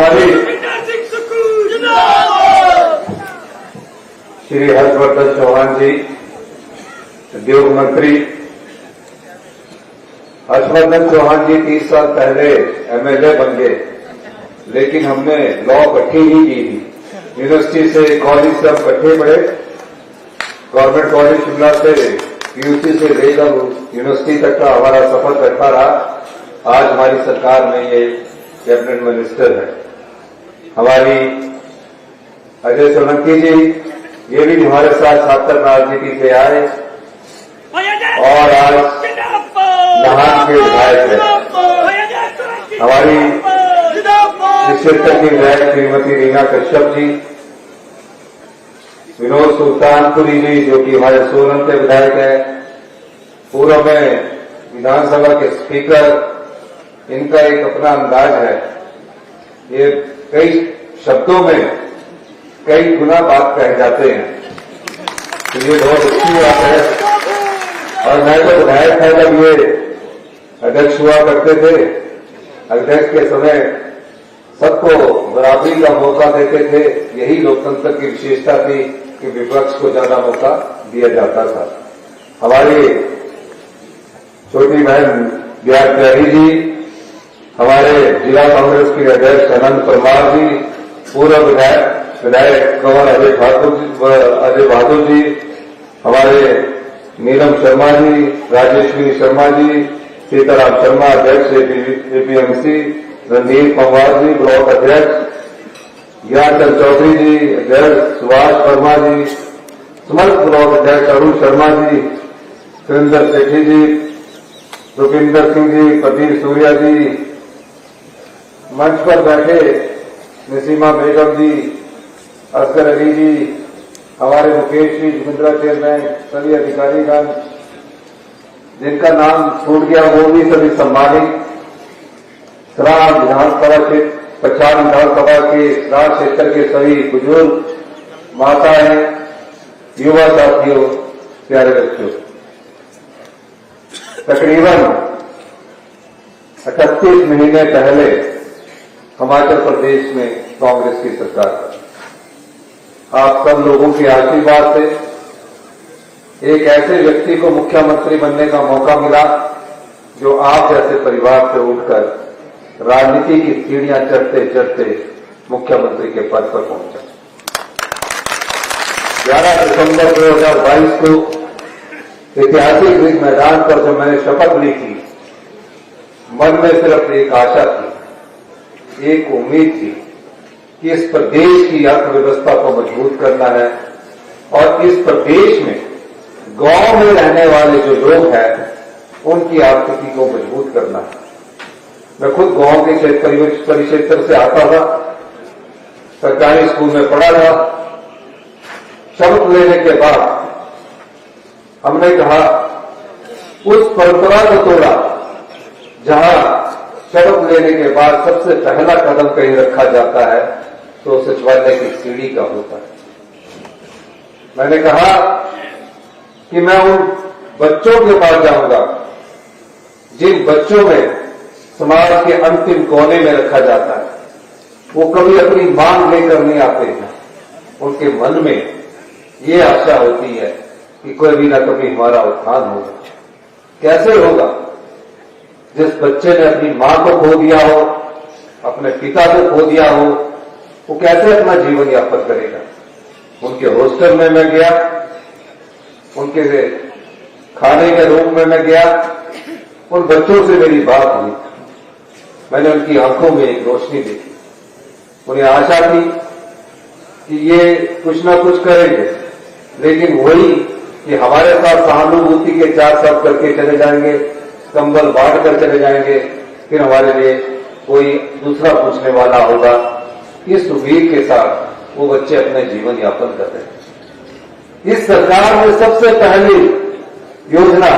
हमारी श्री हर्षवर्धन चौहान जी, उद्योग मंत्री। हर्षवर्धन चौहान जी 30 साल पहले एमएलए बन गए, लेकिन हमने लॉ इकट्ठी ही की थी। यूनिवर्सिटी से, कॉलेज से हम इकट्ठे पढ़े। गवर्नमेंट कॉलेज शिमला से, पीयूसी से लेकर यूनिवर्सिटी तक का हमारा सफर इकट्ठा रहा। आज हमारी सरकार में ये कैबिनेट मिनिस्टर है। हमारी अजय सोलंकी जी, ये भी हमारे साथ छात्र राजनीति से आए और आज नाहन के विधायक है। हमारी इस क्षेत्र की विधायक श्रीमती रीना कश्यप जी, विनोद सुल्तानपुरी जी जो कि हमारे सोलन के विधायक है, पूर्व में विधानसभा के स्पीकर। इनका एक अपना अंदाज है, ये कई शब्दों में कई गुना बात कह जाते हैं, तो ये बहुत अच्छी बात है। और मैं तो विधायक था जब ये अध्यक्ष हुआ करते थे। अध्यक्ष के समय सबको बराबरी का मौका देते थे। यही लोकतंत्र की विशेषता थी कि विपक्ष को ज्यादा मौका दिया जाता था। हमारी छोटी बहन बिहार प्यारी जी, हमारे जिला कांग्रेस के अध्यक्ष अनंत परमार जी, पूर्व विधायक कंवर अजय बहादुर जी, हमारे नीलम शर्मा जी, राजेश्वरी शर्मा जी, सीताराम शर्मा अध्यक्ष एपीएमसी, रणदीप पंवार जी ब्लॉक अध्यक्ष, ज्ञानचंद चौधरी जी अध्यक्ष, सुभाष वर्मा जी समस्त ब्लॉक अध्यक्ष, अरुण शर्मा जी, सुरेंद्र सेठी जी, रुपिंदर सिंह जी, प्रदीप सूर्या जी, मंच पर बैठे नसीमा बेगम जी, असगर अली जी, हमारे मुकेश जी, जुबिंद्रा चेयरमैन, सभी अधिकारीगण जिनका नाम छूट गया वो भी सभी सम्मानित। सराह विधानसभा के पचान विधानसभा के सराह क्षेत्र के सभी बुजुर्ग, माताएं, युवा साथियों, प्यारे बच्चों, तकरीबन 31 महीने पहले हिमाचल प्रदेश में कांग्रेस की सरकार, आप सब लोगों के आशीर्वाद से एक ऐसे व्यक्ति को मुख्यमंत्री बनने का मौका मिला जो आप जैसे परिवार से उठकर राजनीति की सीढ़ियां चढ़ते चढ़ते मुख्यमंत्री के पद पर पहुंचा। 11 दिसंबर 2022 को ऐतिहासिक रिंग मैदान पर जब मैंने शपथ ली थी, मन में सिर्फ एक आशा थी, एक उम्मीद थी कि इस प्रदेश की अर्थव्यवस्था को मजबूत करना है और इस प्रदेश में गांव में रहने वाले जो लोग हैं उनकी आर्थिकी को मजबूत करना है। मैं खुद गांव के परिक्षेत्र से आता था, सरकारी स्कूल में पढ़ा था। शपथ लेने के बाद हमने कहा उस परंपरा को तोड़ा जहां शपथ लेने के बाद सबसे पहला कदम कहीं रखा जाता है तो सचिवालय की सीढ़ी का होता है। मैंने कहा कि मैं उन बच्चों के पास जाऊंगा जिन बच्चों में समाज के अंतिम कोने में रखा जाता है। वो कभी अपनी मांग लेकर नहीं आते हैं, उनके मन में ये आशा होती है कि कोई भी ना कभी हमारा उत्थान होगा। कैसे होगा? जिस बच्चे ने अपनी मां को खो दिया हो, अपने पिता को खो दिया हो, वो कैसे अपना जीवन यापन करेगा? उनके हॉस्टल में मैं गया, उनके खाने के रूम में मैं गया, उन बच्चों से मेरी बात हुई। मैंने उनकी आंखों में एक रोशनी देखी। उन्हें आशा थी कि ये कुछ ना कुछ करेंगे, लेकिन वही कि हमारे साथ सहानुभूति के 4 शब्द करके चले जाएंगे, कंबल बांट कर चले जाएंगे, फिर हमारे लिए कोई दूसरा पूछने वाला होगा। इस उम्मीद के साथ वो बच्चे अपने जीवन यापन कर रहे हैं। इस सरकार ने सबसे पहली योजना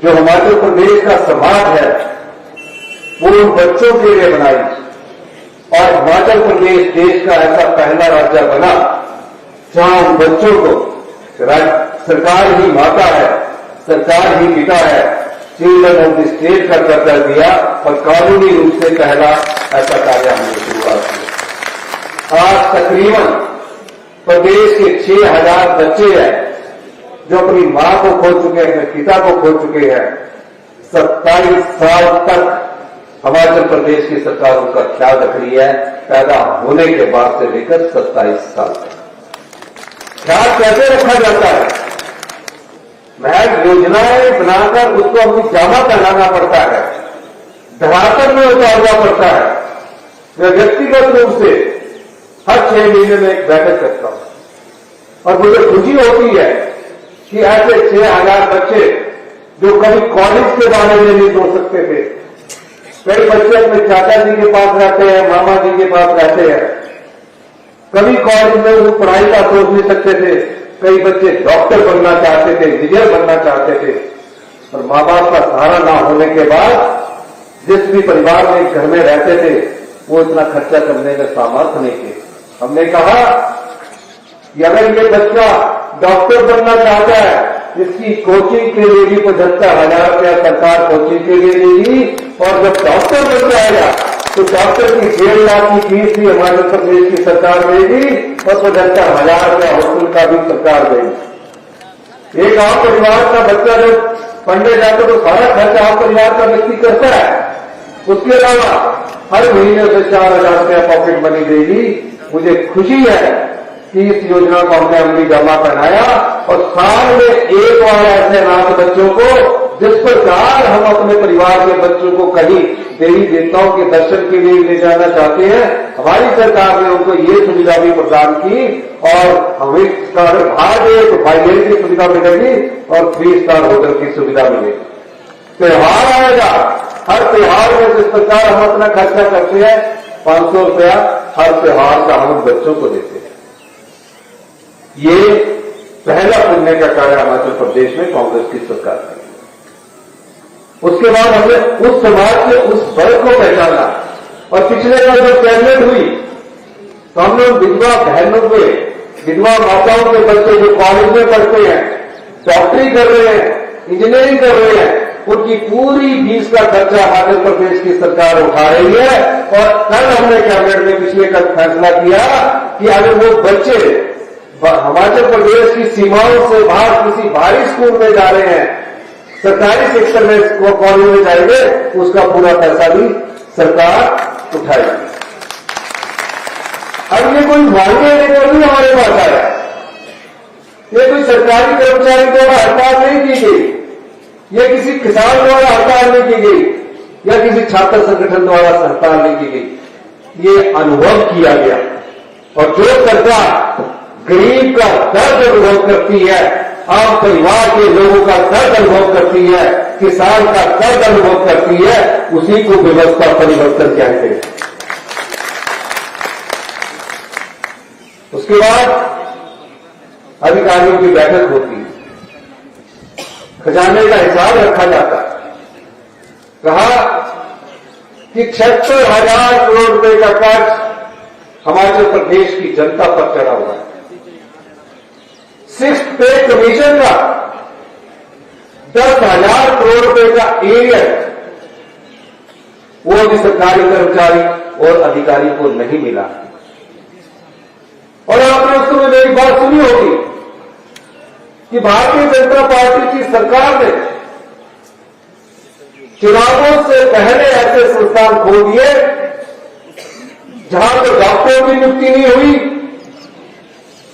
जो हिमाचल प्रदेश का समाज है वो उन बच्चों के लिए बनाई और हिमाचल प्रदेश देश का ऐसा पहला राज्य बना जहां उन बच्चों को सरकार ही माता है, सरकार ही पिता है, चिल्ड्रन ऑफ द स्टेट का दर्जा दिया और कानूनी रूप से पहला ऐसा कार्य हमने शुरुआत आज तकरीबन प्रदेश के 6,000 बच्चे हैं जो अपनी मां को खो चुके हैं, अपने पिता को खो चुके हैं। 27 साल तक हिमाचल प्रदेश की सरकार उनका ख्याल रख रही है, पैदा होने के बाद से लेकर 27 साल तक। ख्याल कैसे रखा जाता है? महज योजनाएं बनाकर उसको अपनी जामा पहनाना पड़ता है, धरातल में उतारना पड़ता है। मैं व्यक्तिगत रूप से हर 6 महीने में एक बैठक करता हूं और मुझे खुशी होती है कि ऐसे 6,000 बच्चे जो कभी कॉलेज के बारे में नहीं सोच सकते थे, कई बच्चे अपने चाचा जी के पास रहते हैं, मामा जी के पास रहते हैं, कभी कॉलेज में वो पढ़ाई का सोच नहीं सकते थे, कई बच्चे डॉक्टर बनना चाहते थे, इंजीनियर बनना चाहते थे, और माँ बाप का सहारा ना होने के बाद जिस भी परिवार में घर में रहते थे वो इतना खर्चा करने में सामर्थ्य नहीं थे। हमने कहा कि अगर ये बच्चा डॉक्टर बनना चाहता है, इसकी कोचिंग के लिए भी 75,000 रुपया सरकार कोचिंग के लिए देगी, और जब डॉक्टर बन जाएगा तो डॉक्टर की 1.5 लाख की फीस भी हिमाचल प्रदेश की सरकार देगी और 75,000 रुपया हॉस्टल का भी सरकार देगी। एक आम परिवार का बच्चा जब पढ़ने जाता तो सारा खर्चा आम परिवार का व्यक्ति करता है, उसके अलावा हर महीने से 4,000 रुपया पॉकेट मनी देगी। मुझे खुशी है कि इस योजना को हमने अमली जामा पहनाया और साल में एक बार ऐसे अनाथ बच्चों को, जिस प्रकार हम अपने परिवार के बच्चों को कहीं देवी देवताओं के दर्शन के लिए ले जाना चाहते हैं, हमारी सरकार ने उनको ये सुविधा भी प्रदान की और हमें बाहर गए तो फाइनेंस की सुविधा मिलेगी और 3 स्टार होटल की सुविधा मिलेगी। त्योहार आएगा, हर त्योहार में जिस प्रकार हम अपना खर्चा करते हैं 500 रुपया हर त्योहार का हम बच्चों को देते हैं। ये पहला पुण्य का कार्य हिमाचल प्रदेश में कांग्रेस की सरकार है। उसके बाद हमने उस समाज के उस वर्ग को पहचाना और पिछले बार जब कैबिनेट हुई तो हमने उन विधवा बहनों के, विधवा माताओं के बच्चे जो कॉलेज में पढ़ते हैं, डॉक्टरी कर रहे हैं, इंजीनियरिंग कर रहे हैं, उनकी पूरी फीस का खर्चा हिमाचल प्रदेश की सरकार उठा रही है। और कल हमने कैबिनेट में पिछले कल फैसला किया कि अगर वो बच्चे हिमाचल प्रदेश की सीमाओं से बाहर किसी बाहरी स्कूल में जा रहे हैं, सरकारी सेक्टर में कॉलेज में जाएंगे, उसका पूरा पैसा भी सरकार उठाएगी। अब ये कोई मांगे लेकर नहीं हमारे पास आया, ये कोई सरकारी कर्मचारी द्वारा हड़ताल नहीं की गई, ये किसी किसान द्वारा हड़ताल नहीं की गई या किसी छात्र संगठन द्वारा हड़ताल नहीं की गई, ये अनुभव किया गया। और जो सरकार गरीब का दर्द अनुभव करती है, आम परिवार के लोगों का दर्द अनुभव करती है, किसान का दर्द अनुभव करती है, उसी को व्यवस्था परिवर्तन कहते हैं। उसके बाद अधिकारियों की बैठक होती है, खजाने का हिसाब रखा जाता है। कहा कि 76,000 करोड़ रुपए का कर्ज हिमाचल प्रदेश की जनता पर चढ़ा हुआ है। 6th पे कमीशन का 10,000 करोड़ रुपए का एरियर वो भी सरकारी कर्मचारी और अधिकारी को नहीं मिला। और आपने उस समय मेरी बात सुनी होगी कि भारतीय जनता पार्टी की सरकार ने चुनावों से पहले ऐसे संस्थान खोल दिए जहां तो डॉक्टरों की नियुक्ति नहीं हुई,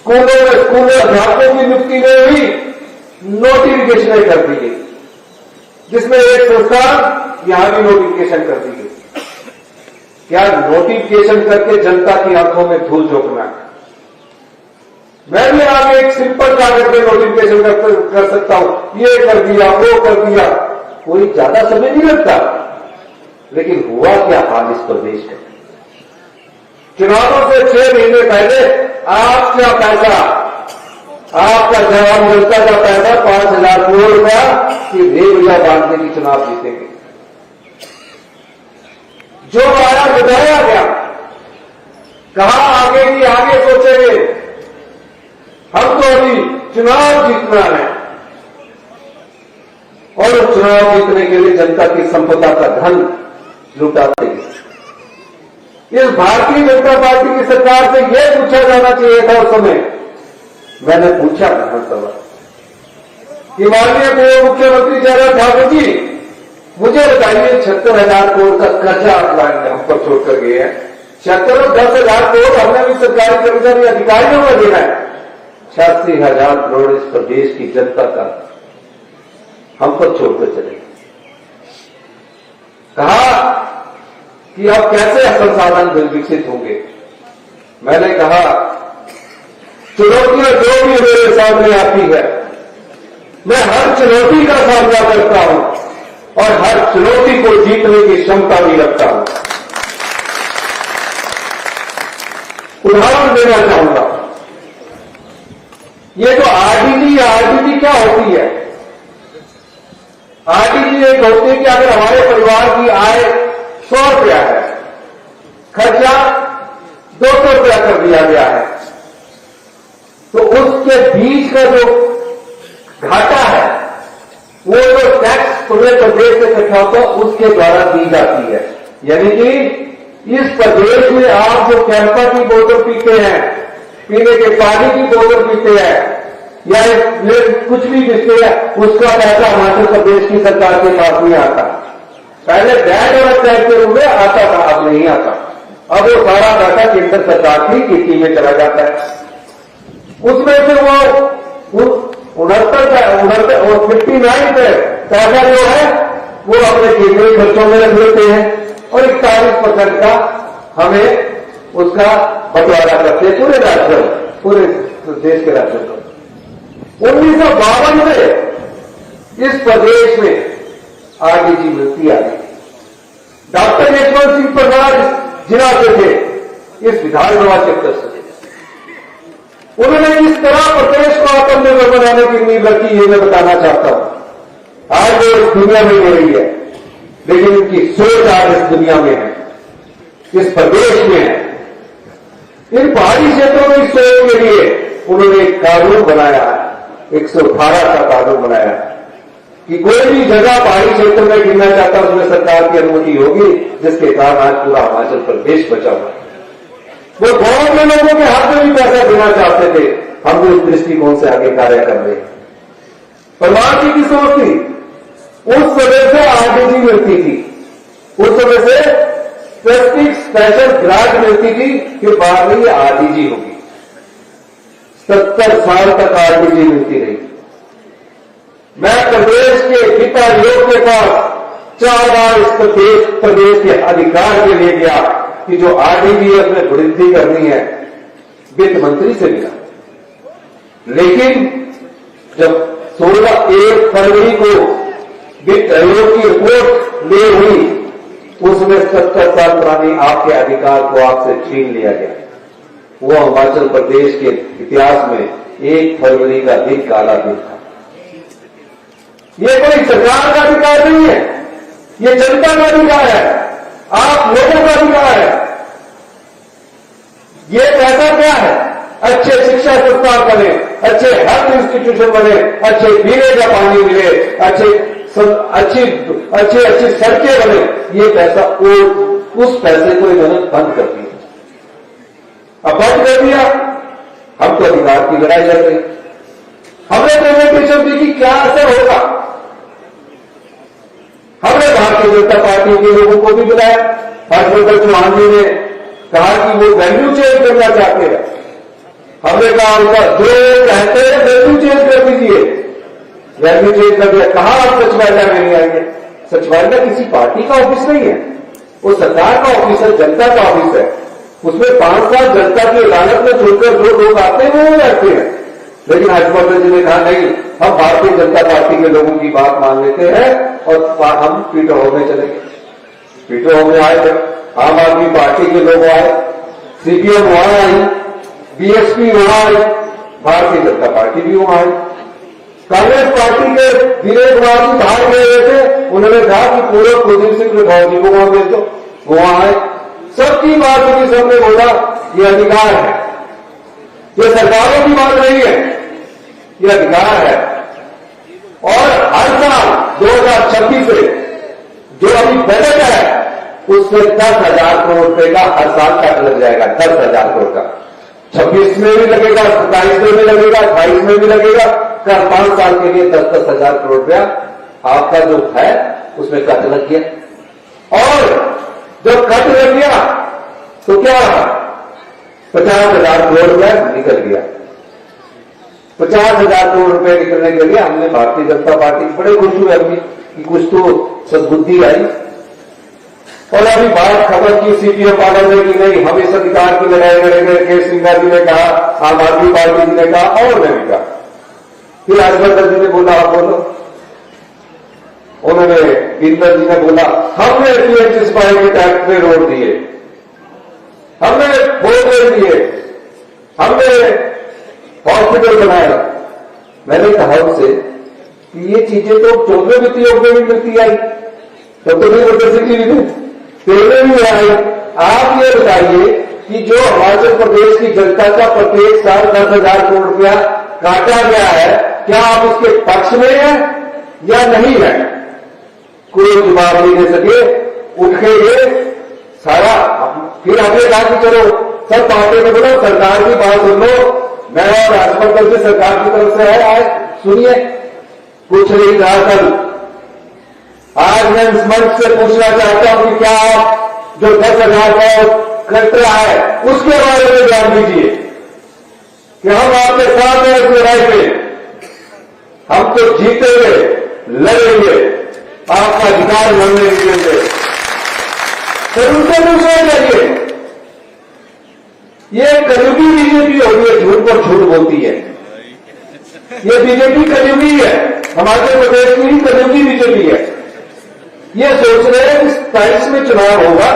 स्कूलों में अध्यापकों की नियुक्ति नहीं हुई, नोटिफिकेशन कर दी गई, जिसमें एक संस्थान यहां भी नोटिफिकेशन कर दी गई। क्या नोटिफिकेशन करके जनता की आंखों में धूल झोंकना है? मैं भी आगे एक सिंपल कागज में नोटिफिकेशन कर सकता हूं, ये कर दिया, वो कर दिया, कोई ज्यादा समय नहीं लगता। लेकिन हुआ क्या हाल इस प्रदेश का? चुनावों से 6 महीने पहले आपका पैसा, आपका जवाब जनता का पैसा 5,000 करोड़ रुपया की रेवड़िया बांधने की चुनाव जीतेंगे। जो वादा बताया गया, कहा आगे की आगे सोचेंगे, हम तो अभी चुनाव जीतना है और चुनाव जीतने के लिए जनता की संपदा का धन लुटाते हैं। इस भारतीय जनता पार्टी की सरकार से यह पूछा जाना चाहिए था उस समय। मैंने पूछा विधानसभा कि माननीय पूर्व मुख्यमंत्री जयराम ठाकुर जी, मुझे बताइए 76,000 करोड़ का कर्जा आप हम पर छोड़कर गए हैं। 76 और 10,000 करोड़ हमने भी सरकारी कर्मचारी अधिकारियों को देना है। 86,000 करोड़ इस प्रदेश की जनता का हम पर छोड़कर चले। कहा कि अब कैसे संसाधन विकसित होंगे। मैंने कहा चुनौतियां जो भी मेरे सामने आती है, मैं हर चुनौती का सामना करता हूं और हर चुनौती को जीतने की क्षमता भी रखता हूं। उदाहरण देना चाहूंगा, ये जो आरडीडी क्या होती है? आरडीडी एक होती है कि अगर हमारे परिवार की आय 100 रुपया है, खर्चा 200 रुपया कर दिया गया है, तो उसके बीच का जो घाटा है वो जो टैक्स पूरे प्रदेश से इकट्ठा होता है उसके द्वारा दी जाती है। यानी कि इस प्रदेश में आप जो कैंपा की बोतल पीते हैं, पीने के पानी की बोतल पीते हैं या कुछ भी पीते हैं, उसका पैसा हिमाचल प्रदेश की सरकार के पास नहीं आता। पहले बैग और टैक्स के रूप में आता था, अब नहीं आता। अब वो सारा पैसा केंद्र सरकार की किस्ती में चला जाता है। उसमें से वो 59 पे पैसा जो है वो अपने केंद्रीय खर्चों में रख लेते हैं और 41% का हमें उसका बंटवारा करते हैं पूरे राज्य, पूरे देश के राज्यों को। 1952 में इस प्रदेश में आरडीडी मिलती आ गई। डॉक्टर यशवंत सिंह प्रसाद जिला से थे, इस विधानसभा क्षेत्र से। उन्होंने किस तरह प्रदेश को आत्मनिर्भर बनाने की नींव रखी, ये मैं बताना चाहता हूं। आज वो इस दुनिया में हो रही है, लेकिन उनकी सोच आज इस दुनिया में है, इस प्रदेश में है। इन पहाड़ी क्षेत्रों में इस सोच के लिए उन्होंने एक कानून बनाया, 118 का कानून बनाया कि कोई भी जगह पहाड़ी क्षेत्र में गिरना चाहता है उसमें सरकार की अनुमति होगी, जिसके कारण आज पूरा हिमाचल प्रदेश बचा हुआ है। वो गांव के लोगों के हाथ में भी पैसा देना चाहते थे, हम भी उस दृष्टिकोण से आगे कार्य कर रहे हैं। परिवार की सोच थी, उस समय से आरडीडी मिलती थी, उस समय से स्पेशल ग्रांट मिलती थी कि बाद में ये आरडीडी होगी। 70 साल तक आरडीडी मिलती रही। मैं प्रदेश के पिता योग के पास 4 बार इस प्रदेश के अधिकार के लिए गया कि जो आरडीडी में वृद्धि करनी है, वित्त मंत्री से मिला। लेकिन जब 1 फरवरी को वित्त आयोग की रिपोर्ट ले हुई, उसमें 70 साल पुरानी आपके अधिकार को आपसे छीन लिया गया। वो हिमाचल प्रदेश के इतिहास में 1 फरवरी का दिन काला दिन था। ये कोई सरकार का अधिकार नहीं है, ये जनता का अधिकार है, आप लोगों का अधिकार है। ये पैसा क्या है? अच्छे शिक्षा संस्थान बने, अच्छे हेल्थ इंस्टीट्यूशन बने, अच्छे पीने का पानी मिले, अच्छी सड़कें बने। ये पैसा उस पैसे को इन्होंने बंद कर दिया। अब बंद कर दिया, हम तो अधिकार की लड़ाई लड़ रहे। हमने प्रेजेंटेशन दी कि क्या असर होगा। हमने भारतीय जनता पार्टी के लोगों को भी बुलाया। हर्षवर्धन चौहान जी ने कहा कि वो वैल्यू चेंज करना चाहते हैं। हमने कहा उनका जो कहते हैं वैल्यू चेंज कर दीजिए। वैल्यू चेंज कर दिया। कहा आप सचिवालय में नहीं आएंगे। सचिवालय किसी पार्टी का ऑफिस नहीं है, वो सरकार का ऑफिस है, जनता का ऑफिस है। उसमें 5 साल जनता की अदालत में छोड़कर जो लोग आते हैं वो रहते हैं। लेकिन हर्षवर्धन जी ने कहा नहीं, हम भारतीय जनता पार्टी के लोगों की बात मान लेते हैं और हम पीटो होम में चले गए। पीटो होम में आए थे, आम आदमी पार्टी के लोग आए, सीपीएम वहां आई, बीएसपी वहां आई, भारतीय जनता पार्टी भी वहां आई। कांग्रेस पार्टी के वीरेंद्र कुमार जी बाहर गए हुए थे, उन्होंने कहा कि पूर्व कुलदीप सिंह राठौर जी को वहां भेज दो, वहां आए। सबकी बात हुई, सबने बोला ये अधिकार है, ये सरकारों की बात नहीं है, ये अधिकार है। और हर साल 2026 से जो अभी बजट है उसमें 10,000 करोड़ रुपए का हर साल कट लग जाएगा। 10,000 करोड़ का 26 में भी लगेगा, 27 में भी लगेगा, 28 में भी लगेगा। कर 5 साल के लिए 10,000 करोड़ रुपया आपका जो है उसमें कट लग गया। और जब कट लग गया तो क्या 50,000 करोड़ रुपया निकल गया। 50,000 करोड़ रुपए निकलने के लिए हमने भारतीय जनता पार्टी बड़े खुश हुए अपनी कि कुछ तो सद्बुद्धि आई। और अभी बात खबर की सीपीओ पागल ने कि नहीं हम इस अधिकार की लड़ाई लड़ेंगे, के सिंघा जी ने कहा, आम आदमी पार्टी जी ने कहा और मैंने कहा। फिर राजवर्धन जी ने बोला आप बोलो, उन्होंने बीरबल जी ने बोला हमने PMCSY के टैक्स में रोड दिए, हमने बोर्ड दिए, हमने हॉस्पिटल बनाया। मैंने कहा उससे कि ये चीजें तो 14 वित्तीय योग में भी मिलती आई, तो नहीं यूनिवर्सिटी भी पहले भी आई। आप ये बताइए कि जो हिमाचल प्रदेश की जनता का प्रत्येक साल 10,000 करोड़ रुपया काटा गया है, क्या आप उसके पक्ष में हैं या नहीं है? कोई जवाब नहीं दे सके। उठ के ये सारा फिर आपने कहा कि चलो सब पार्टी में बोलो सरकार की बात सुन लो। मैं और राजपत्र से सरकार की तरफ से है, आए सुनिए। कुछ नहीं कहा कल। आज मैं इस मंच से पूछना चाहता हूं कि क्या आप जो 10,000 का खर्च रहा है उसके बारे में ध्यान दीजिए कि हम आपके साथ हैं इस लड़ाई में। हम तो जीतेंगे, लड़ेंगे, आपका अधिकार लड़ने नहीं देंगे। फिर उनसे पूछना चाहिए। ये कलयुगी बीजेपी हो रही है, झूठ पर झूठ बोलती है। ये बीजेपी कलयुगी है, हिमाचल प्रदेश की ही कलयुगी बीजेपी है। ये सोच रहे हैं कि 27 में चुनाव होगा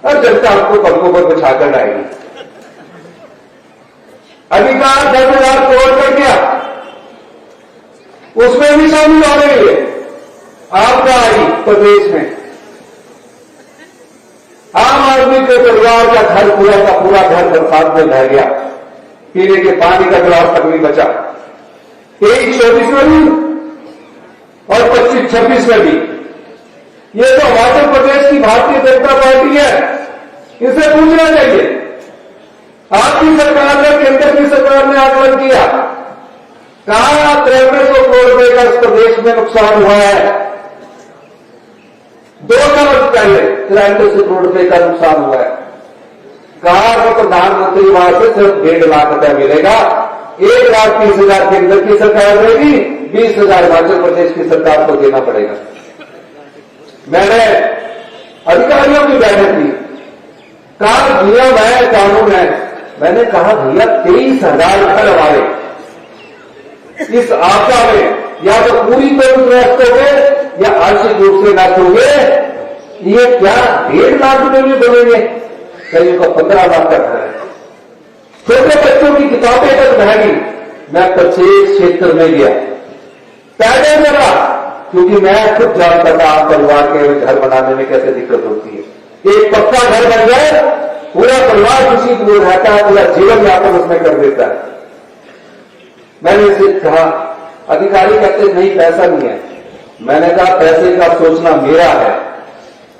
और जनता आपको पलकों पर बिछाकर लाएगी। अधिकार 10,000 करोड़ कर दिया, उसमें भी शामिल हो रही है आपका आई प्रदेश में। आम आदमी के परिवार का घर पूरा का पूरा घर बरसात में बह गया, पीने के पानी का गिलास तक नहीं बचा। 23-24 में भी और 25-26 में भी। ये तो हिमाचल प्रदेश की भारतीय जनता पार्टी है, इसे पूछना चाहिए। आपकी सरकार ने, केंद्र की सरकार ने आकलन किया, कहा 9300 करोड़ रुपए का इस प्रदेश में नुकसान हुआ है। 2 साल पहले 9300 करोड़ रुपए का नुकसान हुआ है। कहा कि प्रधानमंत्री वहां से सिर्फ 1.5 लाख रुपया मिलेगा। 1,30,000 केंद्र की सरकार देगी, 20,000 हिमाचल प्रदेश की सरकार को देना पड़ेगा। मैंने अधिकारियों की बैठक की, कहा नियम है, कानून है। मैंने कहा भैया 23,000 घर हमारे इस आपदा में या तो पूरी तरह नष्ट हो गए या आंशिक रूप से नष्ट हो गए। ये क्या 1.5 लाख रुपए में बनेंगे? कहीं का 15 लाख का घर है। छोटे बच्चों की किताबें तक महंगी। मैं प्रत्येक क्षेत्र में गया, पैदल चला, क्योंकि मैं खुद जानता था आप परिवार के घर बनाने में कैसे दिक्कत होती है। एक पक्का घर बन जाए, पूरा परिवार खुशी दूर रहता है, पूरा जीवन यापन उसमें कर देता है। मैंने इसे कहा, अधिकारी कहते नहीं पैसा नहीं है। मैंने कहा पैसे का सोचना मेरा है,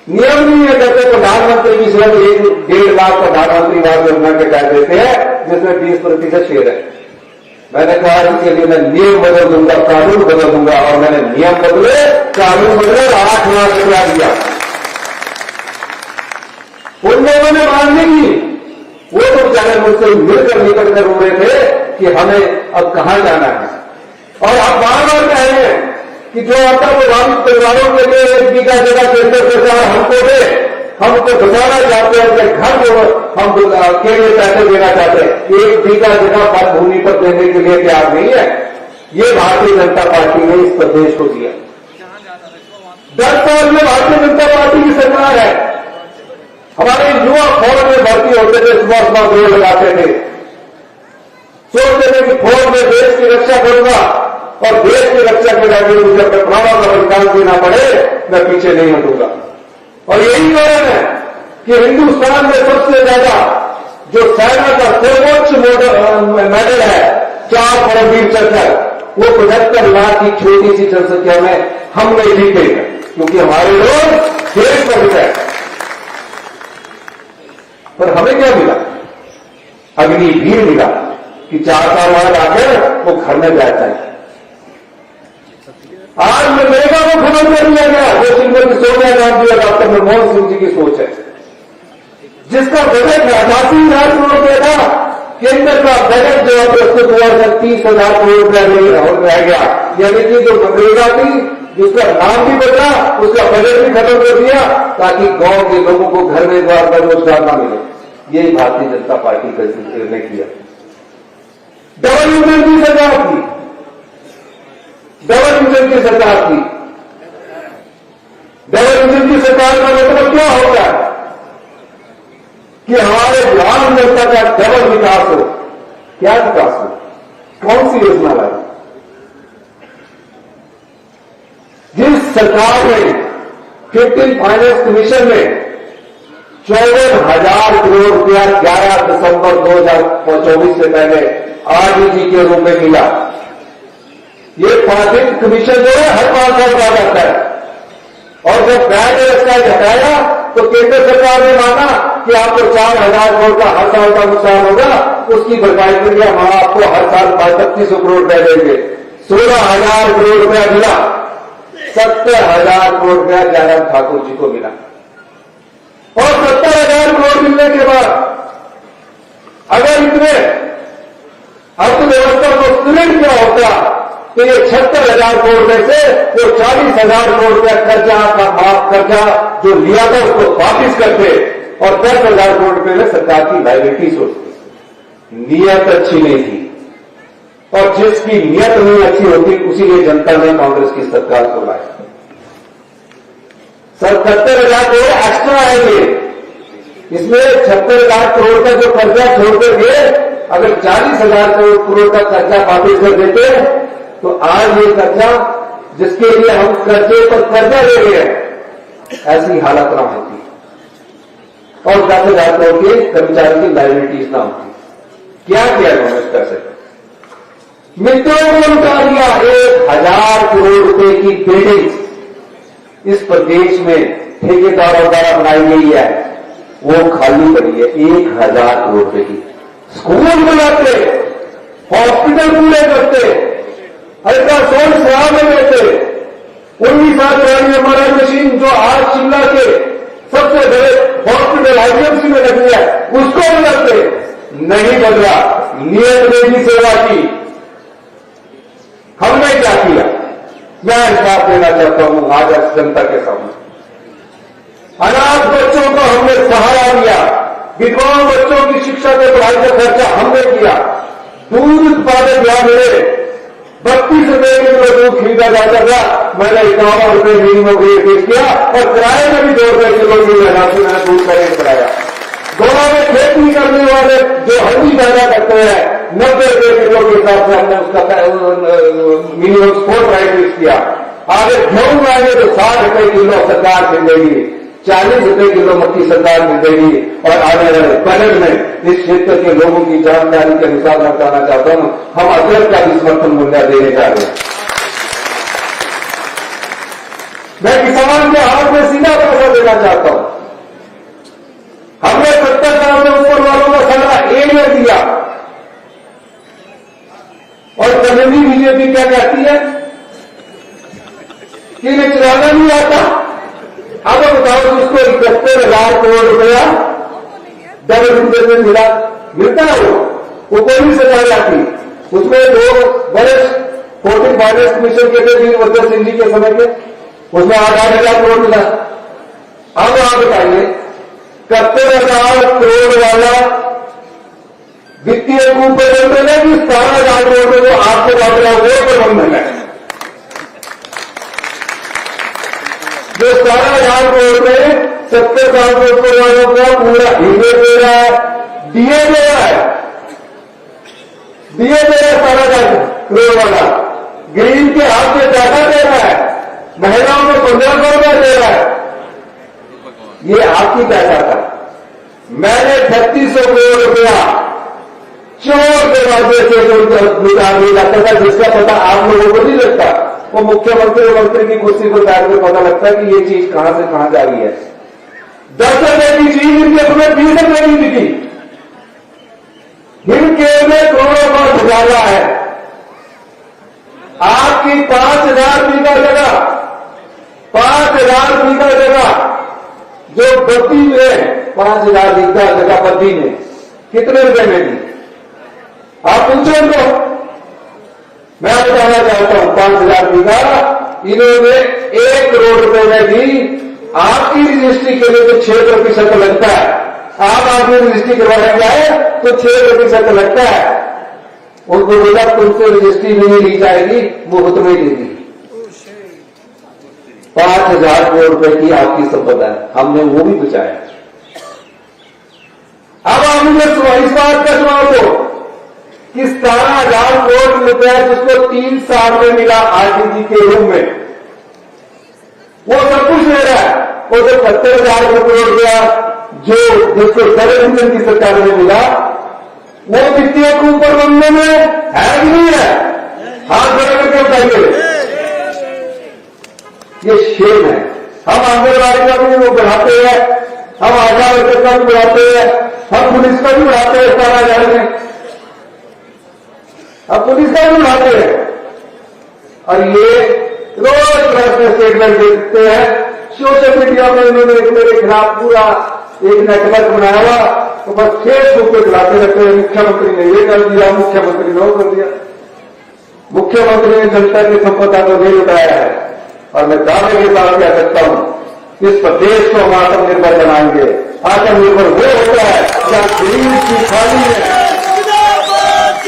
नियम नहीं है। कहते प्रधानमंत्री की सिर्फ 1.5 लाख प्रधानमंत्री आवास योजना के तहत देते हैं, जिसमें 20% शेयर है। मैंने कहा इसके लिए मैं नियम बदल दूंगा, कानून बदल दूंगा। और मैंने नियम बदले, कानून बदले, 8 लाख रुपया दिया। उन लोगों ने मांग नहीं की। वो तो बेचारे मुझसे मिलकर निकल कर रो रहे थे कि हमें अब कहां जाना है। और आप बार बार कह रहे हैं कि जो आपका प्रभावित परिवारों के लिए 1 बीघा जगह केंद्र सरकार हमको दे, हमको बचाना चाहते हैं, उनके घर को हम केंद्र पैसे देना चाहते हैं। 1 बीघा जगह वन भूमि पर देने के लिए तैयार नहीं है। ये भारतीय जनता पार्टी ने इस प्रदेश को दिया। 10 साल में भारतीय जनता पार्टी की सरकार है। हमारे युवा फौज में भर्ती होते थे, सुबह सुबह दौड़ लगाते थे, सोचते थे कि फौज में देश की रक्षा करूंगा और देश की रक्षा के लिए मुझे अपने प्राणों का बलिदान देना पड़े, मैं पीछे नहीं हटूंगा। और यही कारण है कि हिंदुस्तान में सबसे ज्यादा जो सेना का सर्वोच्च मेडल है 4 परमवीर चक्र, वो 75 लाख की छोटी सी जनसंख्या में हमने जीते हैं, क्योंकि हमारे लोग देश पर है। पर हमें क्या मिला? अग्निवीर मिला कि 4 साल बाद आकर वो घर में जाता है। आज मनरेगा को खत्म कर दिया गया, जो सिंह की सोच का नाम दिया डॉक्टर मनमोहन सिंह जी की सोच है, जिसका बजट 88,000 करोड़ रुपया था। केंद्र का बजट जो है उसको 30,000 करोड़ रुपया रह गया। यानी कि जो मनरेगा थी, जिसका नाम भी बदला, उसका बजट भी खत्म कर दिया, ताकि गांव के लोगों को घर में द्वार पर रोजगार न मिले। यही भारतीय जनता पार्टी ने किया। डबल इंजन की सरकार थी, डबल इंजन की सरकार थी। डबल इंजन की सरकार का मतलब क्या होता है कि हमारे ग्राम जनता का डबल विकास हो। क्या विकास हो? कौन सी योजना लाई? जिस सरकार ने 15 फाइनेंस कमीशन में 54,000 करोड़ रुपया 11 दिसंबर 2024 से पहले आरडीजी के रूप में मिला। ये फाइनेंस कमीशन जो है हर 5 साल बाद आता है, और जब बैंक व्यवस्था घटाया तो केंद्र सरकार ने माना कि आपको 4,000 करोड़ का हर साल का नुकसान होगा, उसकी भरपाई के लिए हम आपको हर साल 3200 करोड़ रुपया देंगे। 16,000 करोड़ रुपया मिला। 70,000 करोड़ रुपया जयराम ठाकुर जी को मिला। और 70,000 करोड़ मिलने के बाद अगर इतने अर्थव्यवस्था को सुदृढ़ किया होता तो ये 76,000 करोड़ में से वो 40,000 करोड़ रुपया कर्जा का माफ कर्जा जो लिया था उसको वापिस करते और 10,000 करोड़ रुपये में सरकार की लायबिलिटी सोचती। नियत अच्छी नहीं थी, और जिसकी नियत नहीं अच्छी होती उसीलिए जनता ने कांग्रेस की सरकार को लाया। 77,000 करोड़ एक्स्ट्रा आएंगे, इसमें 76,000 करोड़ का जो कर्जा छोड़कर गए, अगर 40,000 करोड़ का कर्जा वापिस कर देते तो आज ये कर्जा जिसके लिए हम कर्जे पर कर्जा ले रहे हैं, ऐसी हालत ना होती, और 10,000 करोड़ के कर्मचारी की लायबिलिटीज ना होती। क्या किया उन्होंने इस पैसे? मित्रों को लुटा दिया। 1,000 करोड़ रुपए की बिल्डिंग इस प्रदेश में ठेकेदारों द्वारा बनाई गई है, वो खाली पड़ी है। 1,000 करोड़ रुपए की स्कूल बनाते, हॉस्पिटल पूरे करते, अल्ट्रासाउंड सेवा में देते, 19 एमआरआई मशीन जो आज शिमला के सबसे बड़े हॉस्पिटल आईजीएमसी में लगी है उसको बदलते, नहीं बदला। नियत में भी सेवा की। हमने क्या किया? मैं हिसाब देना चाहता हूं आज जनता के सामने। अनाथ बच्चों को हमने सहारा दिया, विधवाओं बच्चों की शिक्षा के पढ़ाई का खर्चा हमने किया। दूध उत्पादक यहां मिले 32 रुपए किलो दूध खरीदा जाता था, मैंने 51 रुपए मिनिमम रेट पेश किया, और किराए में भी 2 रुपए किलो मिल रहा था, मैंने दूध का रेट बढ़ाया। दोनों में खेती करने वाले जो हल्दी पैदा करते हैं 90 रुपए किलो के हिसाब से हमने उसका मिनिमम स्पोर्ट राइट पेश किया। आगे गेहूं आएंगे तो 60 रुपए किलो सरकार मिल देगी, 40 रुपए किलो मक्की सरकार मिल देगी, और आने वाले बजट में इस क्षेत्र के लोगों की जानकारी के अनुसार मैं बताना चाहता हूं, हम अदरक का भी समर्थन मूल्य देने जा रहे हैं। मैं किसान के हाथ में सीधा पैसा देना चाहता हूं। हमने 70 साल से ऊपर वालों को सारा एरिया दिया, और कभी बीजेपी क्या कहती है कि इन्हें चलाना नहीं आता। अब बताओ कि उसको 71,000 करोड़ रुपया डबल इंजन में मिलता है, वो कोई भी सरकार आती, उसमें 2 वर्ष 14 फाइनेंस कमीशन के थे वीरभद्र सिंह जी के समय के, उसमें 8,000 करोड़ मिला। अब आप बताइए 71,000 करोड़ वाला वित्तीय प्रबंधन है कि 17,000 करोड़ में जो आपको बांट रहा वो प्रबंधन है? जो 17,000 करोड़ में 70 साल के ऊपर वालों को पूरा हीरे दे रहा है, डीए दे रहा है, 17,000 करोड़ वाला, ग्रीन के हाथ से ज्यादा दे रहा है, महिलाओं को 1,500 रुपया दे रहा है। ये आपकी पैसा था। मैंने 3600 करोड़ रुपया चोर के माध्यम से जो जाता था, जिसका पता आप लोगों को नहीं लगता, वो मुख्यमंत्री और मंत्री की कुर्सी पर बैठ कर पता लगता है कि ये चीज कहां से कहां जा रही है। 10 रुपए की चीज 3 दिन के समय 20 रुपए नहीं बिकी। इनके में करोड़ों का घोटाला है। आपकी 5,000 बीघा जगह, 5,000 बीघा जगह जो बद्दी में, 5,000 बीघा जगह बद्दी में कितने रुपए में दी? आप पूछो तो मैं बताना चाहता हूं। 5,000 बीघा इन्होंने 1 करोड़ रुपए में दी। आपकी रजिस्ट्री के लिए तो 6% लगता है। आप आदमी रजिस्ट्री करवाने जाए तो 6% लगता है। उनको बोला तुमसे रजिस्ट्री नहीं ली जाएगी, मुफ्त में ली दी। 5,000 करोड़ रुपए की आपकी संपदा है, हमने वो भी बचाया। अब आप मुझे इस बात का जवाब दो कि 17,000 करोड़ रुपया जिसको 3 साल में मिला आरटीजी के रूप में, वो सब कुछ ले रहा है। वो जो 70,000 करोड़ रुपया जो जिसको सरकार की सरकार में मिला, वो वित्तीय कुप्रबंधन में है कि नहीं है? हाथ बड़ा करके बताइए। ये शेम है। हम आंगनबाड़ी का भी वो बढ़ाते हैं, हम आशा वर्कर का भी बढ़ाते हैं, हम पुलिस का भी बढ़ाते हैं 17,000 में, हम पुलिस का भी बढ़ाते हैं। और ये रोज प्रेस में स्टेटमेंट देते हैं। सोशल मीडिया में इन्होंने मेरे खिलाफ पूरा एक नेटवर्क बनाया हुआ, तो बस फेसबुक पे चलाते रहते हैं। मुख्यमंत्री ने ये कर दिया, मुख्यमंत्री ने वो कर दिया। मुख्यमंत्री ने जनता की संपदा को नहीं लुटाया है। और मैं दावे के साथ कह सकता हूं, इस प्रदेश को हम आत्मनिर्भर बनाएंगे। आत्मनिर्भर वो होता है जहां गरीब की थाली है,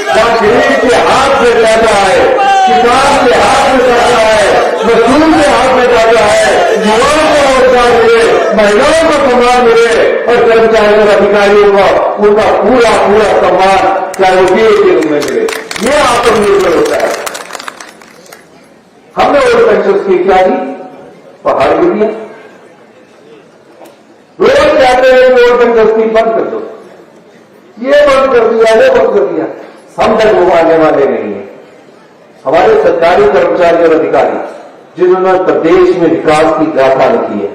जहां गरीब के हाथ में जाता है, किसान के हाथ में जाता है, मजदूर के हाथ में जाता है, युवाओं को रोजगार मिले, महिलाओं को सम्मान मिले और कर्मचारियों और अधिकारियों को उनका पूरा पूरा सम्मान चाहे वो डीए के रूप में मिले। ये आत्मनिर्भर होता है। हमने ओल्ड पेंशन स्कीम क्या दी? पहाड़ गिर दिया। रोज कहते हैं कि ओल्ड पेंशन स्कीम बंद कर दो, ये बंद कर दिया, वो बंद कर दिया। हम तक वो आने वाले नहीं है। हमारे सरकारी कर्मचारी और अधिकारी जिन्होंने प्रदेश में विकास की गाथा लिखी है,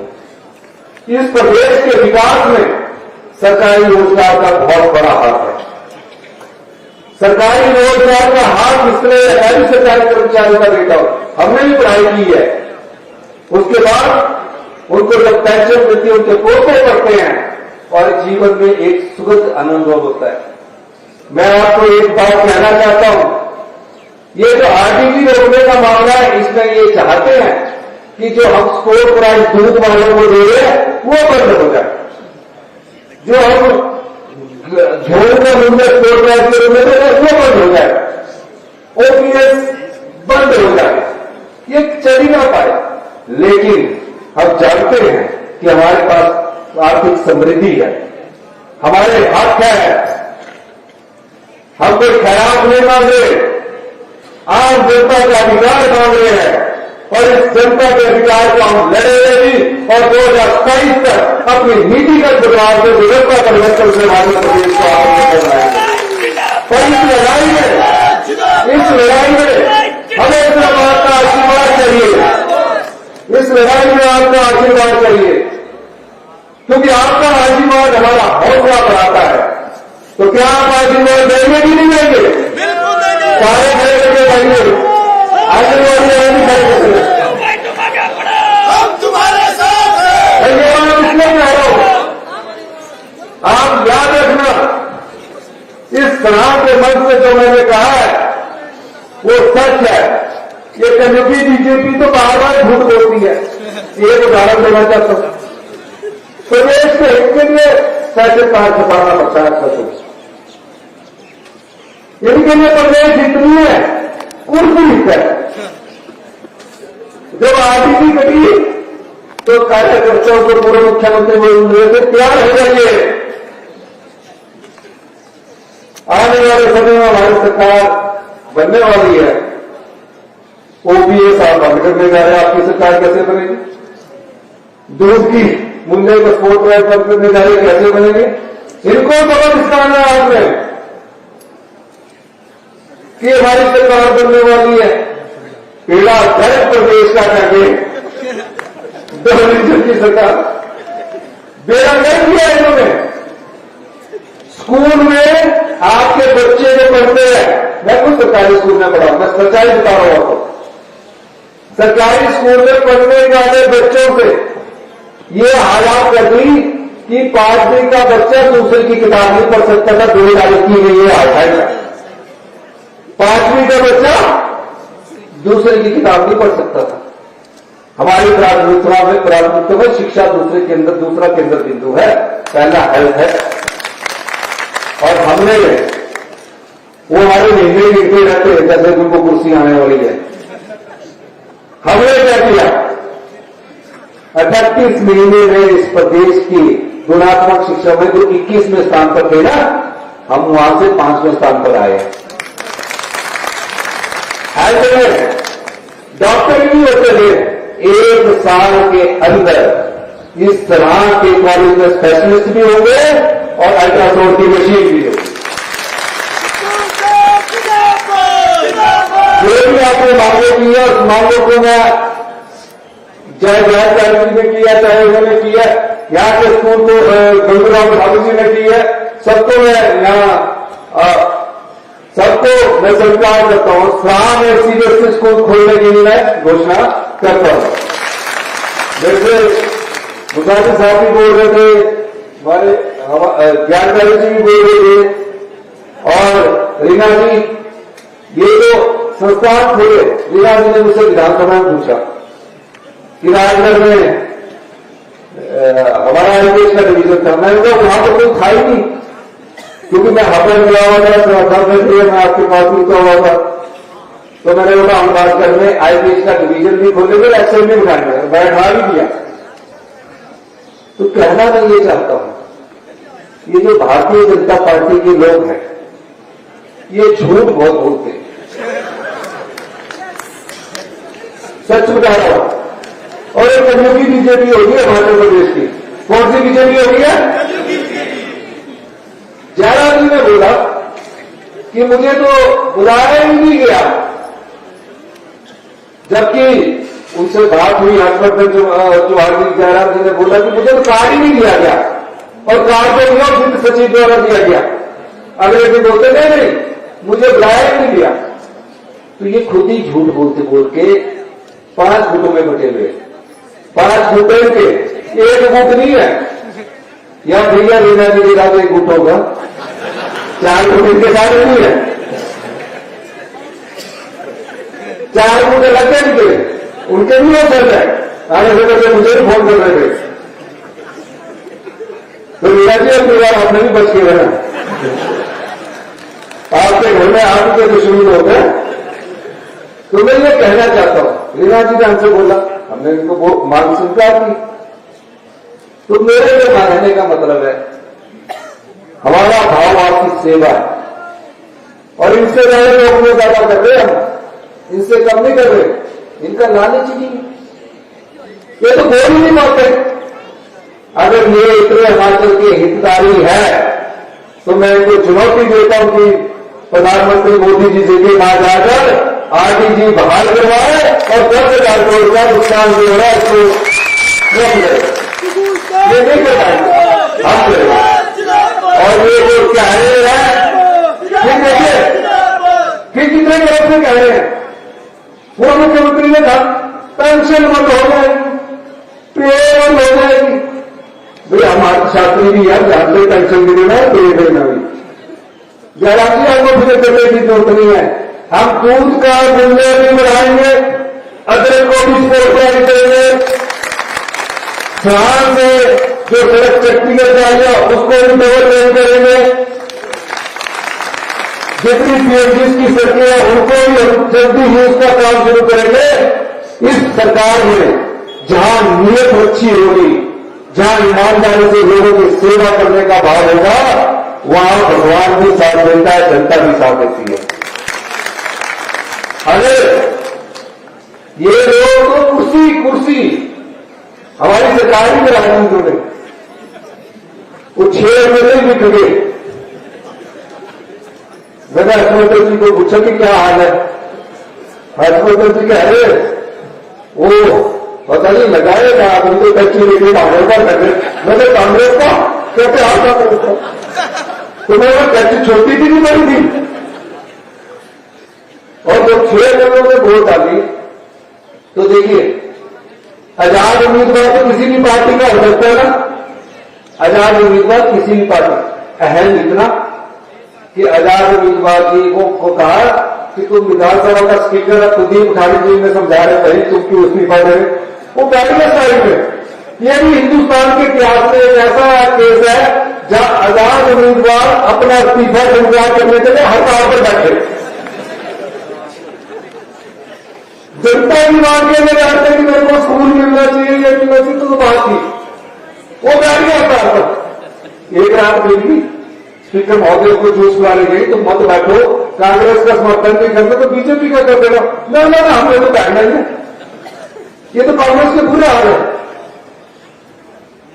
इस प्रदेश के विकास में सरकारी रोजगार का बहुत बड़ा हाथ है। सरकारी रोजगार का हाथ इसलिए है सरकारी कर्मचारियों का बेटा हमने भी पढ़ाई की है, उसके बाद उनको जब पेंशन मिलती है उनके पोते पढ़ते हैं और जीवन में एक सुखद अनुभव होता है। मैं आपको एक बात कहना चाहता हूं, ये जो आरटीजी रोकने का मामला है, इसमें ये चाहते हैं कि जो हम स्टोर प्राइस दूध वालों को दे रहे हैं वो बंद हो जाए। जो हम घरों में मुझे स्टोर प्राइस के रूप में दे रहे हैं वो बंद हो जाए, ओपीएस बंद हो जाए, ये चल ही ना पाए। लेकिन हम जानते हैं कि हमारे पास आर्थिक समृद्धि है, हमारे हक है, हम कोई खराब नहीं मांग रहे, आम जनता का अधिकार मांग रहे हैं और इस जनता के अधिकार को हम लड़ेंगे भी और 2027 तक अपनी नीतिगत बदलाव से व्यवस्था परिवर्तन से भारत प्रदेश को आत्मनिर्भर बनाएंगे। और इस लड़ाई में हमें सिर्फ आपका आशीर्वाद चाहिए। इस लड़ाई में आपका आशीर्वाद चाहिए, क्योंकि आपका आशीर्वाद हमारा हौसला बढ़ाता है। तो क्या आप आशीर्वाद देंगे कि नहीं देंगे? सारे खड़े करके जाइए, आशीर्वाद नहीं खड़े हम तुम्हारे साथ हैं। इसलिए कह रहा हूं, आप याद रखना, इस तरह के मंच में जो मैंने कहा है वो सच है। ये कन्युकी बीजेपी तो बार बार झूठ बोलती है। एक उदाहरण देना चाहता हूं, प्रदेश के हित के लिए पैसे कहां छपाना पड़ता है सबको, इनके लिए प्रदेश इतनी है कुर्सी है। जब आरटीसी कटी तो कार्यकर्ताओं को पूर्व मुख्यमंत्री बोल से तैयार हो जाइए, आने वाले समय में हमारी सरकार बनने वाली है। ओपीएस आप बंद करने जा रहे हैं, आपकी सरकार कैसे बनेगी? दूध की मुंडे को स्पोर्ट ड्राइव बंद करने जा रहे कैसे बनेंगे? इनको सबक सिखाना है आपने कि हमारी सरकार बनने वाली है। पीड़ा दर्द प्रदेश का कैंपेन 2020 की सरकार बेड़ा नहीं किया इन्होंने। स्कूल में आपके बच्चे जो पढ़ते हैं, मैं खुद सरकारी स्कूल में पढ़ा हूं, मैं सच्चाई बता रहा हूं आपको। सरकारी स्कूल में पढ़ने वाले बच्चों से ये हालात कर दी कि 5वीं का बच्चा दूसरे की किताब नहीं पढ़ सकता था। 2021 में ये हाल है, 5वीं का बच्चा दूसरे की किताब नहीं पढ़ सकता था। हमारी प्राथमिकता में शिक्षा दूसरा केंद्र बिंदु है, पहला हेल्थ है। और हमने वो हमारे महीने गिरते रहते हैं जैसे उनको कुर्सी आने वाली है। हमने क्या किया, 38 महीने में इस प्रदेश की गुणात्मक शिक्षा में जो 21वें स्थान पर थे ना, हम वहां से 5वें स्थान पर आए। हेल्थ में डॉक्टर नहीं होते थे, 1 साल के अंदर इस तरह के कॉलेज में स्पेशलिस्ट भी होंगे और अल्ट्रासाउंड की मशीन भी होगी। जो भी आपने मांगो की है, उस मांगों को मैं चाहे जहाज कार्यक्रम में किया, चाहे उन्होंने किया, यहाँ के स्कूल को गंगूराम ठाकुर जी ने की है, सबको मैं यहाँ सबको मैं स्वीकार करता हूं। श्राम में सीबीएसई स्कूल खोलने की मैं घोषणा करता हूं। जैसे मुसाफिर साहब भी बोल रहे थे, हमारे ज्ञानकारी जी भी बोल रहे थे, और रीना जी, ये जो संस्थान खोले, रीना जी ने मुझसे विधानसभा में पूछा कि राजगढ़ में हमारा आईपीएस का डिवीजन था। मैंने कहा वहां तो कोई था ही नहीं, क्योंकि मैं हापर गया हुआ था, मैं आपके पास रुका हुआ था। तो मैंने बोला हम राजगढ़ में आईपीएस का डिवीजन भी खोलेंगे, असेंबली बनाएंगे, बैठा भी दिया। तो कहना मैं ये चाहता हूं, ये जो भारतीय जनता पार्टी के लोग हैं, ये झूठ बहुत बोलते हैं। सच बता रहा हूं। और एक कन्युकी बीजेपी होगी है मध्य प्रदेश की। कौन सी बीजेपी होगी है? जयराम जी ने बोला कि मुझे तो बुलाया ही नहीं गया, जबकि उनसे बात हुई हर्षवर्धन चौहान जी, जयराम जी ने बोला कि मुझे तो कार्ड ही नहीं दिया गया, और कार्ड तो दिया वित्त सचिव द्वारा दिया गया। अगले दिन बोलते नहीं मुझे बुलाया ही नहीं दिया। तो ये खुद ही झूठ बोलते बोल के 5 गुटों में बटे हुए, 5 गुटों के एक गुट नहीं है। या भैया रीना जी के साथ एक गुट होगा, 4 गुट इनके साथ नहीं है, 4 गुट लगे इनके, उनके भी हो सकता है। आगे से करके मुझे भी फोन कर रहे थे, तो रीना जी अपनी बार आपने भी बच के रहना। आपके घर में आपके दुश्मन हो गए। तो मैं ये कहना चाहता हूं, रीना जी ने हमसे बोला, हमने इनको मांग स्वीकार की। तो मेरे को मांगने का मतलब है हमारा भाव आपकी सेवा है, और इनसे नए लोग में ज्यादा कर रहे हम, इनसे कम नहीं कर रहे। इनका लालच ही नहीं, ये तो बोल ही नहीं पाते। अगर ये इतने हिमाचल के हितकारी है तो मैं इनको चुनौती देता हूं कि प्रधानमंत्री मोदी जी से भी ना जाकर आरटीजी बहाल करवाए और 10,000 करोड़ का नुकसान जो है इसको रोक ले। ये नहीं कर पाएंगे, हम करेंगे। और ये जो कह रहे हैं, फिर देखिए फिर कितने लोग से कह रहे हैं, वो मुख्यमंत्री ने कहा पेंशन बंद हो जाएगी, पे बंद हो जाएगी। भाई हमारे छात्री भी यार जानते पेंशन भी देना है, पे देना भी। जयराम जी आपको फिर करने की जरूरत नहीं है। हम दूध का मूल्य भी बढ़ाएंगे, अदरक को भी प्रोत्साहित करेंगे, धान से जो सड़क चट्टी कर जाएगा उसको भी डबल रेट करेंगे, जितनी पीएचडी की सड़कें हैं उनको भी जल्दी ही उसका काम शुरू करेंगे। इस सरकार में जहां नीयत अच्छी होगी, जहां ईमानदारी से लोगों की सेवा करने का भाव होगा, वहां भगवान भी साथ देता है, जनता भी साथ देती है। अगर ये लोग तो कुर्सी हमारी सरकार ही में राजनीति में वो 6 महीने भी खड़े। मैंने हर्षवर्धन जी को पूछा कि क्या हाल है। हर्षवर्धन जी कह रहे वो पता नहीं लगाएगा, अभी तो कच्ची लेके कांग्रेस का कर रहे। मैंने कांग्रेस का कहते आता करता। तो मैं कैसी छोटी थी नहीं बड़ी थी। और जब 6 लोगों ने वोट डाली तो देखिए आजाद उम्मीदवार तो किसी भी पार्टी का हो सकता है ना। आजाद उम्मीदवार किसी भी पार्टी, अहम इतना कि आजाद उम्मीदवार जी को कहा कि तुम विधानसभा का स्पीकर खुद ही उठाने जी ने समझा रहे थे, तुम क्यों इस्तीफा दे रहे। वो बैठे साइड में। यह भी हिंदुस्तान के इतिहास में एक ऐसा केस है जहां आजाद उम्मीदवार अपना इस्तीफा स्वीकार करने के लिए हड़ताल पर बैठे। जनता की मांग के लिए जानते कि मेरे को स्कूल मिलना चाहिए, ये मिलना चाहिए, तो बात थी। वो बैठ गया हड़ताल पर। एक रात मिली स्पीकर महोदय को जूस पिलाने गई, तुम मत बैठो, कांग्रेस का समर्थन नहीं करते तो बीजेपी का कर देगा। ना हमें तो बैठना ही है, ये तो कांग्रेस के बुरे हाल है।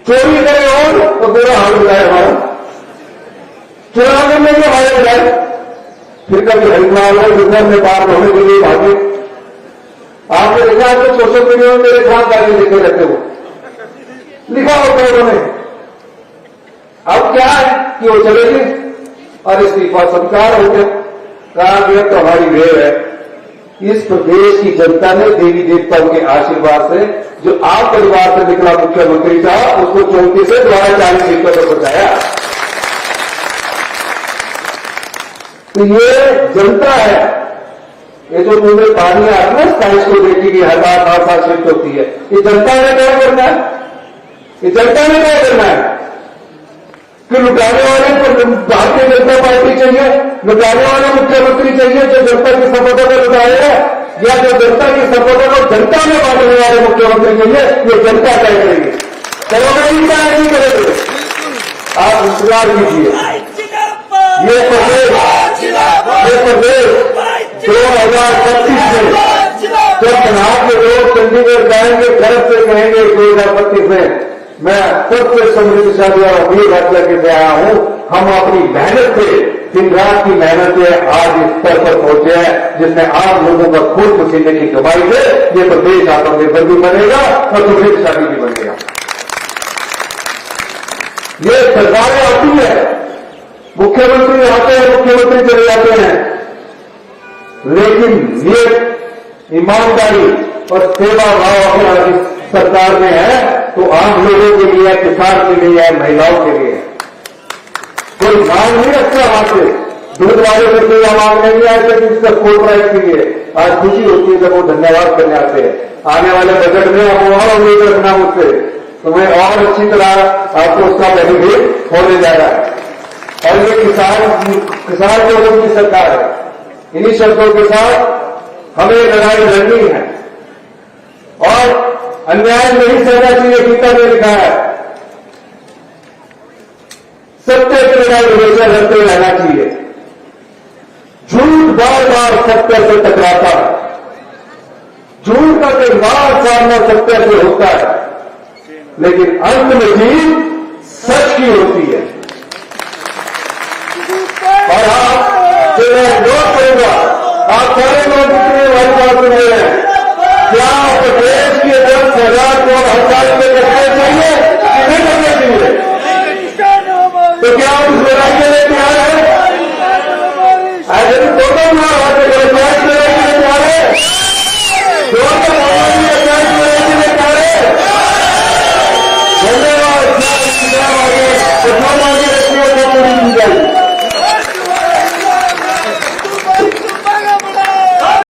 चोरी करे और तो बुरा हाल हो जाए हमारा, चुनाव में भी हमारे हो जाए। फिर कभी हरिद्वार हो, गुजर में बात होने के लिए भागे। आपने देखा तो सोशल मीडिया में मेरे खिलाफ गाली लिखे रहते हो, लिखा होता है उन्होंने। अब क्या है कि वो चले गए और इस्तीफा स्वीकार हो गया। कहा गया तो हमारी वेर है। इस प्रदेश की जनता ने देवी देवताओं के आशीर्वाद से जो आप परिवार से निकला मुख्यमंत्री था उसको 34 से दोबारा 40 सीटों पर पहुंचाया। तो ये जनता है। ये जो तुमने पानी आ रहा है 27 को देखी कि 1000 शिफ्ट होती है, ये जनता ने क्या करना है, ये जनता ने क्या करना है कि लुटाने वाले को भारतीय जनता पार्टी चाहिए, लुटाने वाले मुख्यमंत्री चाहिए जो जनता की संपदा को लुटाएगा, या जो जनता की संपदा को जनता में बांटने वाले मुख्यमंत्री चाहिए, ये जनता तय करेगी। करोगे नहीं करेंगे, आप इंतजार कीजिए। ये प्रदेश 2025 में जब चुनाव के लोग चंडीगढ़ जाएंगे, गर्व से कहेंगे 2025 में मैं सबसे समृद्धशाली और अमीर राज्य के आया हूं। हम अपनी मेहनत से, दिन रात की मेहनत से आज इस स्तर पर पहुंचे हैं जिसमें आम लोगों का खून पसीने की कमाई से ये प्रदेश आत्मनिर्भर भी बनेगा और समृद्धशाली भी बनेगा। ये सरकारें आती है, मुख्यमंत्री आते हैं, मुख्यमंत्री चले जाते हैं, लेकिन ये ईमानदारी और सेवा भाव अपना सरकार में है तो आम लोगों के लिए, किसान के लिए है, महिलाओं के लिए। कोई मांग नहीं रखता वहां से, दूध वाले से कोई मांगने नहीं आए थे जिसका कोल प्राइस के लिए। आज खुशी होती है जब वो धन्यवाद करने आते हैं। आने वाले बजट में आप और उम्मीद रखना मुझसे, तो मैं और अच्छी तरह आपको उसका बेनिफिट होने जा रहा है। और ये किसान लोगों की सरकार है। इन्हीं शब्दों के साथ हमें लड़ाई लड़नी है और अन्याय नहीं सहना चाहिए। गीता में लिखा है सत्य की लड़ाई हमेशा लड़ते रहना चाहिए। झूठ बार बार सत्य से टकराता है, झूठ का कई बार सामना सत्य से होता है, लेकिन अंत में जीत सच की होती है। और आप जो मैं अनुरोध करूंगा, आप सारे लोग